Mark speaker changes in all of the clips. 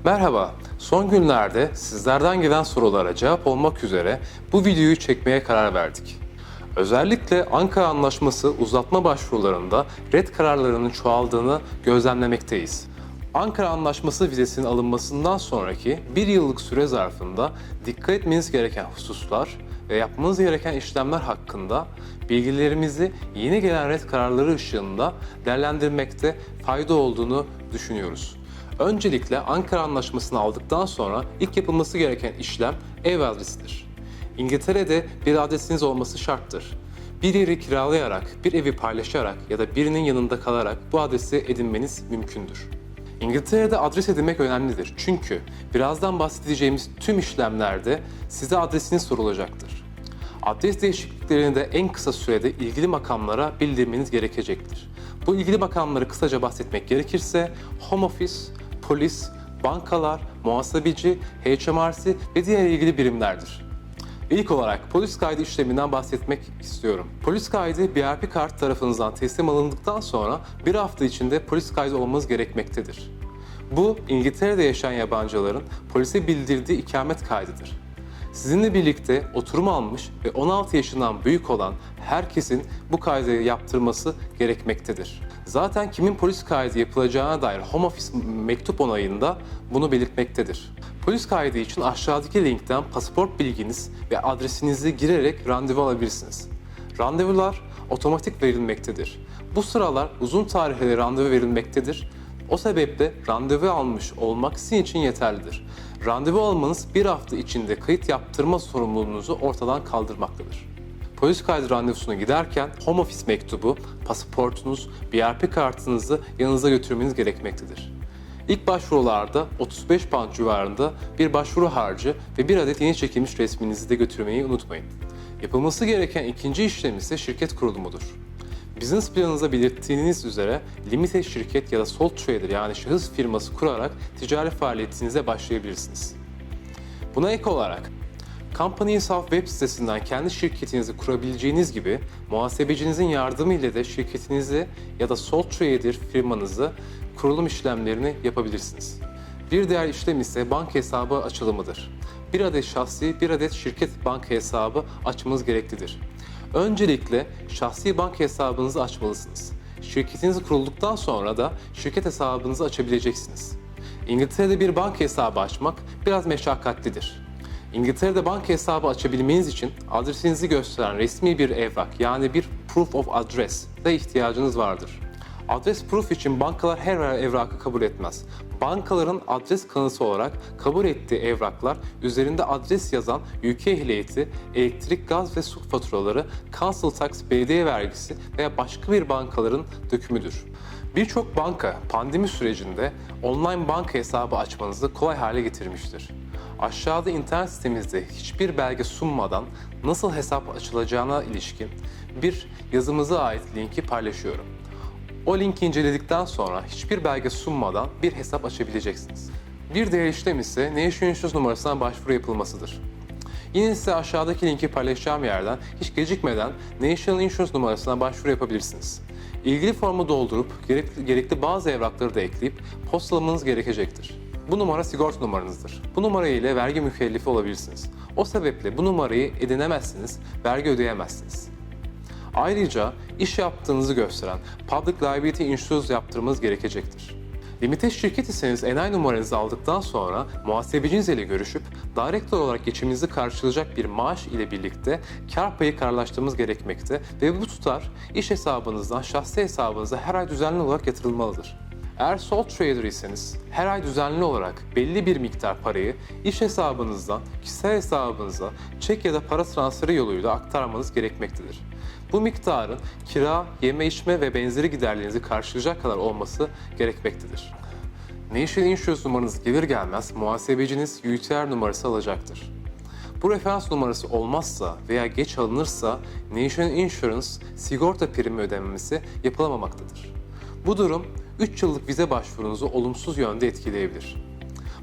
Speaker 1: Merhaba, son günlerde sizlerden gelen sorulara cevap olmak üzere bu videoyu çekmeye karar verdik. Özellikle Ankara Anlaşması uzatma başvurularında red kararlarının çoğaldığını gözlemlemekteyiz. Ankara Anlaşması vizesinin alınmasından sonraki bir yıllık süre zarfında dikkat etmeniz gereken hususlar ve yapmanız gereken işlemler hakkında bilgilerimizi yeni gelen red kararları ışığında değerlendirmekte fayda olduğunu düşünüyoruz. Öncelikle Ankara Anlaşması'nı aldıktan sonra ilk yapılması gereken işlem ev adresidir. İngiltere'de bir adresiniz olması şarttır. Bir yeri kiralayarak, bir evi paylaşarak ya da birinin yanında kalarak bu adresi edinmeniz mümkündür. İngiltere'de adres edinmek önemlidir çünkü birazdan bahsedeceğimiz tüm işlemlerde size adresiniz sorulacaktır. Adres değişikliklerini de en kısa sürede ilgili makamlara bildirmeniz gerekecektir. Bu ilgili makamları kısaca bahsetmek gerekirse Home Office, polis, bankalar, muhasebeci, HMRC ve diğer ilgili birimlerdir. İlk olarak polis kaydı işleminden bahsetmek istiyorum. Polis kaydı BRP kart tarafınızdan teslim alındıktan sonra bir hafta içinde polis kaydı olmanız gerekmektedir. Bu İngiltere'de yaşayan yabancıların polise bildirdiği ikamet kaydıdır. Sizinle birlikte oturum almış ve 16 yaşından büyük olan herkesin bu kaydı yaptırması gerekmektedir. Zaten kimin polis kaydı yapılacağına dair Home Office mektup onayında bunu belirtmektedir. Polis kaydı için aşağıdaki linkten pasaport bilginiz ve adresinizi girerek randevu alabilirsiniz. Randevular otomatik verilmektedir. Bu sıralar uzun tarihli randevu verilmektedir. O sebeple randevu almış olmak sizin için yeterlidir. Randevu almanız bir hafta içinde kayıt yaptırma sorumluluğunuzu ortadan kaldırmaktadır. Polis kaydı randevusuna giderken Home Office mektubu, pasaportunuz, BRP kartınızı yanınıza götürmeniz gerekmektedir. İlk başvurularda 35 pound civarında bir başvuru harcı ve bir adet yeni çekilmiş resminizi de götürmeyi unutmayın. Yapılması gereken ikinci işlem ise şirket kurulumudur. Business planınıza belirttiğiniz üzere limited şirket ya da sole trader yani şahıs firması kurarak ticari faaliyetinize başlayabilirsiniz. Buna ek olarak Companies House web sitesinden kendi şirketinizi kurabileceğiniz gibi muhasebecinizin yardımıyla da şirketinizi ya da sole trader firmanızı kurulum işlemlerini yapabilirsiniz. Bir diğer işlem ise banka hesabı açılımıdır. Bir adet şahsi, bir adet şirket banka hesabı açmanız gereklidir. Öncelikle şahsi banka hesabınızı açmalısınız. Şirketiniz kurulduktan sonra da şirket hesabınızı açabileceksiniz. İngiltere'de bir banka hesabı açmak biraz meşakkatlidir. İngiltere'de banka hesabı açabilmeniz için adresinizi gösteren resmi bir evrak yani bir proof of address de ihtiyacınız vardır. Adres proof için bankalar her evrakı kabul etmez. Bankaların adres kanıtı olarak kabul ettiği evraklar üzerinde adres yazan UK ehliyeti, elektrik, gaz ve su faturaları, council tax, belediye vergisi veya başka bir bankaların dökümüdür. Birçok banka pandemi sürecinde online banka hesabı açmanızı kolay hale getirmiştir. Aşağıda internet sitemizde hiçbir belge sunmadan nasıl hesap açılacağına ilişkin bir yazımıza ait linki paylaşıyorum. O linki inceledikten sonra hiçbir belge sunmadan bir hesap açabileceksiniz. Bir diğer işlem ise National Insurance numarasına başvuru yapılmasıdır. Yine size aşağıdaki linki paylaşacağım yerden hiç gecikmeden National Insurance numarasına başvuru yapabilirsiniz. İlgili formu doldurup gerekli bazı evrakları da ekleyip postalamanız gerekecektir. Bu numara sigorta numaranızdır. Bu numara ile vergi mükellefi olabilirsiniz. O sebeple bu numarayı edinemezsiniz, vergi ödeyemezsiniz. Ayrıca iş yaptığınızı gösteren Public Liability Insurance yaptırmanız gerekecektir. Limited şirket iseniz enayi numaranızı aldıktan sonra muhasebeciniz ile görüşüp direkt olarak geçiminizi karşılayacak bir maaş ile birlikte kar payı kararlaştırmanız gerekmekte ve bu tutar iş hesabınızdan şahsi hesabınıza her ay düzenli olarak yatırılmalıdır. Eğer sole trader iseniz her ay düzenli olarak belli bir miktar parayı iş hesabınızdan kişisel hesabınıza çek ya da para transferi yoluyla aktarmanız gerekmektedir. Bu miktarın kira, yeme içme ve benzeri giderlerinizi karşılayacak kadar olması gerekmektedir. National Insurance numaranız gelir gelmez muhasebeciniz UTR numarası alacaktır. Bu referans numarası olmazsa veya geç alınırsa National Insurance sigorta primi ödemesi yapılamamaktadır. Bu durum 3 yıllık vize başvurunuzu olumsuz yönde etkileyebilir.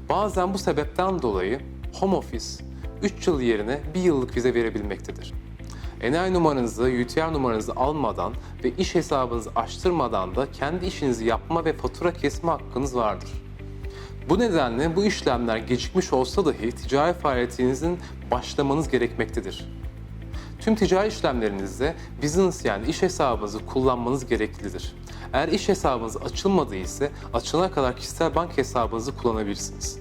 Speaker 1: Bazen bu sebepten dolayı Home Office 3 yıl yerine 1 yıllık vize verebilmektedir. Enayi numaranızı, UTR numaranızı almadan ve iş hesabınızı açtırmadan da kendi işinizi yapma ve fatura kesme hakkınız vardır. Bu nedenle bu işlemler gecikmiş olsa dahi ticari faaliyetinizin başlamanız gerekmektedir. Tüm ticari işlemlerinizde business yani iş hesabınızı kullanmanız gereklidir. Eğer iş hesabınız açılmadı ise açılana kadar kişisel banka hesabınızı kullanabilirsiniz.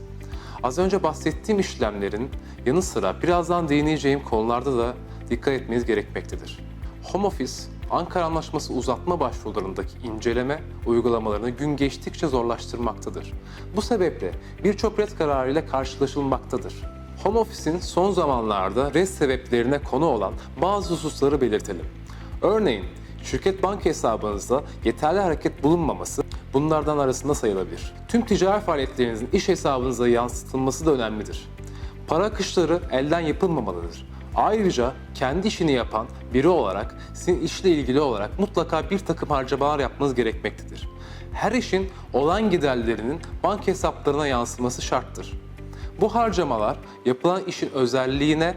Speaker 1: Az önce bahsettiğim işlemlerin yanı sıra birazdan değineceğim konularda da dikkat etmeniz gerekmektedir. Home Office, Ankara Anlaşması uzatma başvurularındaki inceleme uygulamalarını gün geçtikçe zorlaştırmaktadır. Bu sebeple birçok red kararıyla karşılaşılmaktadır. Home Office'in son zamanlarda red sebeplerine konu olan bazı hususları belirtelim. Örneğin, şirket banka hesabınızda yeterli hareket bulunmaması bunlardan arasında sayılabilir. Tüm ticari faaliyetlerinizin iş hesabınıza yansıtılması da önemlidir. Para akışları elden yapılmamalıdır. Ayrıca kendi işini yapan biri olarak sizin işle ilgili olarak mutlaka bir takım harcamalar yapmanız gerekmektedir. Her işin olan giderlerinin banka hesaplarına yansıması şarttır. Bu harcamalar yapılan işin özelliğine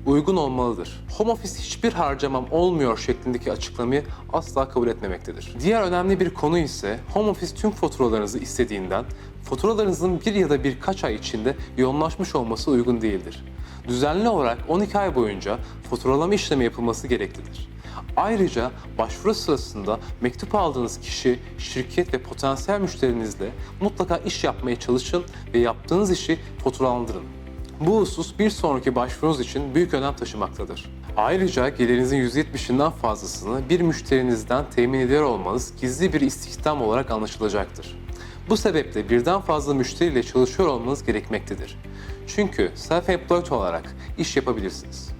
Speaker 1: uygun olmalıdır. Home Office hiçbir harcamam olmuyor şeklindeki açıklamayı asla kabul etmemektedir. Diğer önemli bir konu ise Home Office tüm faturalarınızı istediğinden faturalarınızın bir ya da birkaç ay içinde yoğunlaşmış olması uygun değildir. Düzenli olarak 12 ay boyunca faturalama işlemi yapılması gereklidir. Ayrıca başvuru sırasında mektup aldığınız kişi, şirket ve potansiyel müşterinizle mutlaka iş yapmaya çalışın ve yaptığınız işi faturalandırın. Bu husus bir sonraki başvurunuz için büyük önem taşımaktadır. Ayrıca gelirinizin %70'inden fazlasını bir müşterinizden temin ediyor olmanız gizli bir istihdam olarak anlaşılacaktır. Bu sebeple birden fazla müşteriyle çalışıyor olmanız gerekmektedir. Çünkü self-employed olarak iş yapabilirsiniz.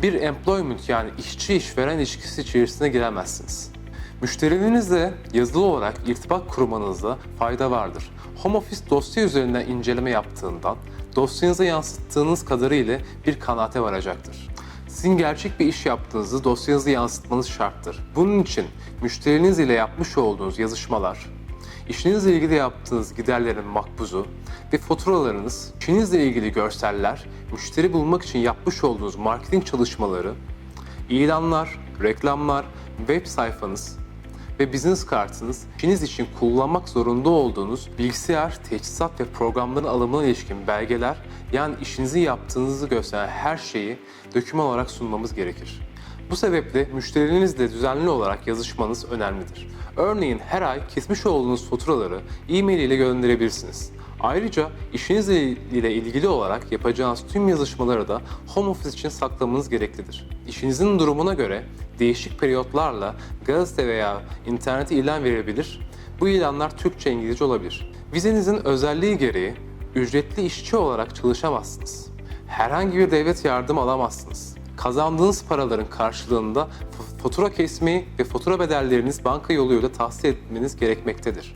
Speaker 1: Bir employment yani işçi-işveren ilişkisi içerisine giremezsiniz. Müşterilerinizle yazılı olarak irtibat kurmanızda fayda vardır. Home Office dosya üzerinden inceleme yaptığından dosyanıza yansıttığınız kadarıyla bir kanaate varacaktır. Sizin gerçek bir iş yaptığınızı dosyanıza yansıtmanız şarttır. Bunun için müşteriniz ile yapmış olduğunuz yazışmalar, işinizle ilgili yaptığınız giderlerin makbuzu ve faturalarınız, işinizle ilgili görseller, müşteri bulmak için yapmış olduğunuz marketing çalışmaları, ilanlar, reklamlar, web sayfanız ve business kartınız, işiniz için kullanmak zorunda olduğunuz bilgisayar, teçhizat ve programların alımına ilişkin belgeler, yani işinizi yaptığınızı gösteren her şeyi doküman olarak sunmamız gerekir. Bu sebeple müşterilerinizle düzenli olarak yazışmanız önemlidir. Örneğin her ay kesmiş olduğunuz faturaları e-mail ile gönderebilirsiniz. Ayrıca işiniz ile ilgili olarak yapacağınız tüm yazışmaları da Home Office için saklamanız gereklidir. İşinizin durumuna göre değişik periyotlarla gazete veya internete ilan verebilir. Bu ilanlar Türkçe, İngilizce olabilir. Vizenizin özelliği gereği ücretli işçi olarak çalışamazsınız. Herhangi bir devlet yardım alamazsınız. Kazandığınız paraların karşılığında fatura kesmeyi ve fatura bedelleriniz banka yoluyla tahsil etmeniz gerekmektedir.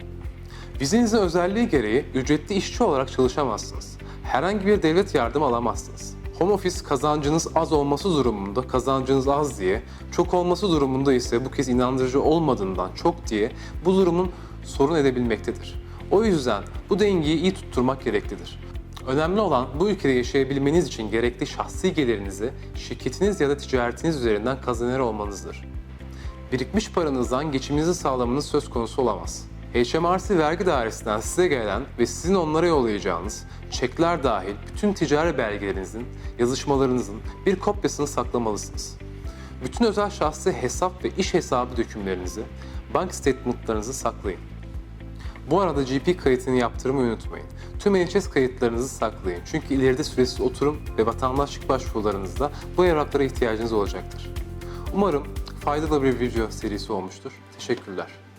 Speaker 1: Vizenizin özelliği gereği ücretli işçi olarak çalışamazsınız. Herhangi bir devlet yardım alamazsınız. Home Office kazancınız az olması durumunda kazancınız az diye, çok olması durumunda ise bu kez inandırıcı olmadığından çok diye bu durumun sorun edebilmektedir. O yüzden bu dengeyi iyi tutturmak gereklidir. Önemli olan bu ülkede yaşayabilmeniz için gerekli şahsi gelirinizi şirketiniz ya da ticaretiniz üzerinden kazanır olmanızdır. Birikmiş paranızdan geçiminizi sağlamanız söz konusu olamaz. HMRC vergi dairesinden size gelen ve sizin onlara yollayacağınız çekler dahil bütün ticari belgelerinizin, yazışmalarınızın bir kopyasını saklamalısınız. Bütün özel şahsi hesap ve iş hesabı dökümlerinizi, bank statementlarınızı saklayın. Bu arada GP kayıtını yaptırmayı unutmayın. Tüm NHS kayıtlarınızı saklayın. Çünkü ileride süresiz oturum ve vatandaşlık başvurularınızda bu evraklara ihtiyacınız olacaktır. Umarım faydalı bir video serisi olmuştur. Teşekkürler.